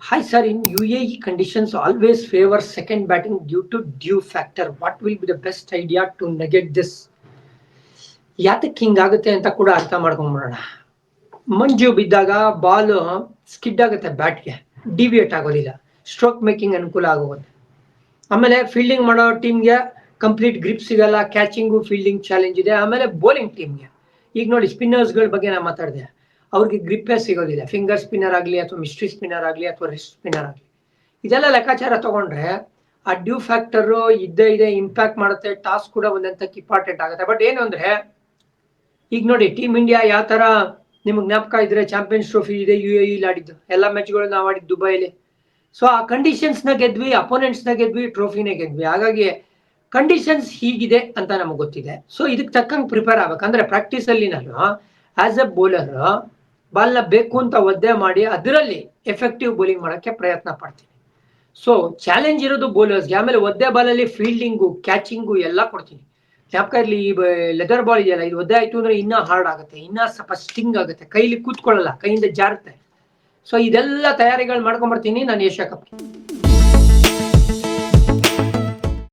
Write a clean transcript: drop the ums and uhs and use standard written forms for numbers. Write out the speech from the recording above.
Hi, sir. In UAE, conditions always favor second batting due to dew factor. What will be the best idea to negate this? ಯಾತಕ್ಕೆ ಹಿಂಗಾಗುತ್ತೆ ಅಂತ ಕೂಡ ಅರ್ಥ ಮಾಡ್ಕೊಂಡ್ಬಿಡೋಣ. ಮಂಜು ಬಿದ್ದಾಗ ball skid ಆಗುತ್ತೆ ಬ್ಯಾಟ್ಗೆ, deviate ಆಗೋದಿಲ್ಲ, stroke making ಅನುಕೂಲ ಆಗೋಗುತ್ತೆ. ಆಮೇಲೆ ಫೀಲ್ಡಿಂಗ್ ಮಾಡೋ ಟೀಮ್ಗೆ ಕಂಪ್ಲೀಟ್ ಗ್ರಿಪ್ ಸಿಗಲ್ಲ, ಕ್ಯಾಚಿಂಗು ಫೀಲ್ಡಿಂಗ್ ಚಾಲೆಂಜ್ ಇದೆ. ಆಮೇಲೆ ಬೌಲಿಂಗ್ ಟೀಮ್ಗೆ ಈಗ ನೋಡಿ, ಸ್ಪಿನ್ನರ್ಸ್ಗಳ ಬಗ್ಗೆ ನಾನು ಮಾತಾಡಿದೆ, ಅವ್ರಿಗೆ ಗ್ರಿಪ್ಪೇ ಸಿಗೋದಿಲ್ಲ. ಫಿಂಗರ್ ಸ್ಪಿನ್ನರ್ ಆಗಲಿ ಅಥವಾ ಮಿಸ್ಟ್ರಿ ಸ್ಪಿನ್ನರ್ ಆಗಲಿ ಅಥವಾ ರಿಸ್ಟ್ ಸ್ಪಿನ್ನರ್ ಆಗಲಿ, ಇದೆಲ್ಲ ಲೆಕ್ಕಾಚಾರ ತಗೊಂಡ್ರೆ ಆ ಡ್ಯೂ ಫ್ಯಾಕ್ಟರ್ ಇದ್ದೇ ಇದೆ, ಇಂಪ್ಯಾಕ್ಟ್ ಮಾಡುತ್ತೆ. ಟಾಸ್ಕ್ ಕೂಡ ಒಂದಂತಕ್ಕೆ ಇಂಪಾರ್ಟೆಂಟ್ ಆಗುತ್ತೆ. ಬಟ್ ಏನು ಅಂದ್ರೆ, ಈಗ ನೋಡಿ ಟೀಮ್ ಇಂಡಿಯಾ ಯಾವ ತರ, ನಿಮ್ಗೆ ಜ್ಞಾಪಕ ಇದ್ರೆ ಚಾಂಪಿಯನ್ಸ್ ಟ್ರೋಫಿ ಇದೆ ಯು ಎ ಇಲ್ ಆಡಿದ್ದು, ಎಲ್ಲ ಮ್ಯಾಚ್ಗಳು ನಾವು ಆಡಿದ್ದು ದುಬೈಲಿ. ಸೊ ಆ ಕಂಡೀಷನ್ಸ್ ನ ಗೆದ್ವಿ, ಅಪೋನೆಂಟ್ಸ್ ನ ಗೆದ್ವಿ, ಟ್ರೋಫಿನೇ ಗೆದ್ವಿ. ಹಾಗಾಗಿ ಕಂಡೀಷನ್ಸ್ ಹೀಗಿದೆ ಅಂತ ನಮಗೆ ಗೊತ್ತಿದೆ. ಸೊ ಇದಕ್ಕೆ ತಕ್ಕಂಗೆ ಪ್ರಿಪೇರ್ ಆಗ್ಬೇಕಂದ್ರೆ ಪ್ರಾಕ್ಟೀಸ್ ಅಲ್ಲಿ ನಾನು ಆಸ್ ಎ ಬೌಲರ್ ಬಾಲ್ನ ಬೇಕು ಅಂತ ಒದ್ದೆ ಮಾಡಿ ಅದರಲ್ಲಿ ಎಫೆಕ್ಟಿವ್ ಬೌಲಿಂಗ್ ಮಾಡೋಕ್ಕೆ ಪ್ರಯತ್ನ ಪಡ್ತೀನಿ. ಸೊ ಚಾಲೆಂಜ್ ಇರೋದು ಬೌಲರ್ಸ್ಗೆ. ಆಮೇಲೆ ಒದ್ದೆ ಬಾಲಲ್ಲಿ ಫೀಲ್ಡಿಂಗು ಕ್ಯಾಚಿಂಗು ಎಲ್ಲ ಕೊಡ್ತೀನಿ. ಜ್ಞಾಪಕ ಇರಲಿ, ಈ ಲೆದರ್ ಬಾಲ್ ಇದೆಯಲ್ಲ, ಇದು ಒದ್ದೆ ಆಯ್ತು ಅಂದ್ರೆ ಇನ್ನೂ ಹಾರ್ಡ್ ಆಗುತ್ತೆ, ಇನ್ನೂ ಸ್ವಲ್ಪ ಸ್ಟಿಂಗ್ ಆಗುತ್ತೆ, ಕೈಲಿ ಕೂತ್ಕೊಳ್ಳಲ್ಲ, ಕೈಯಿಂದ ಜಾರುತ್ತೆ. ಸೊ ಇದೆಲ್ಲ ತಯಾರಿಗಳು ಮಾಡ್ಕೊಂಡ್ಬರ್ತೀನಿ ನಾನು ಏಷ್ಯಾ ಕಪ್.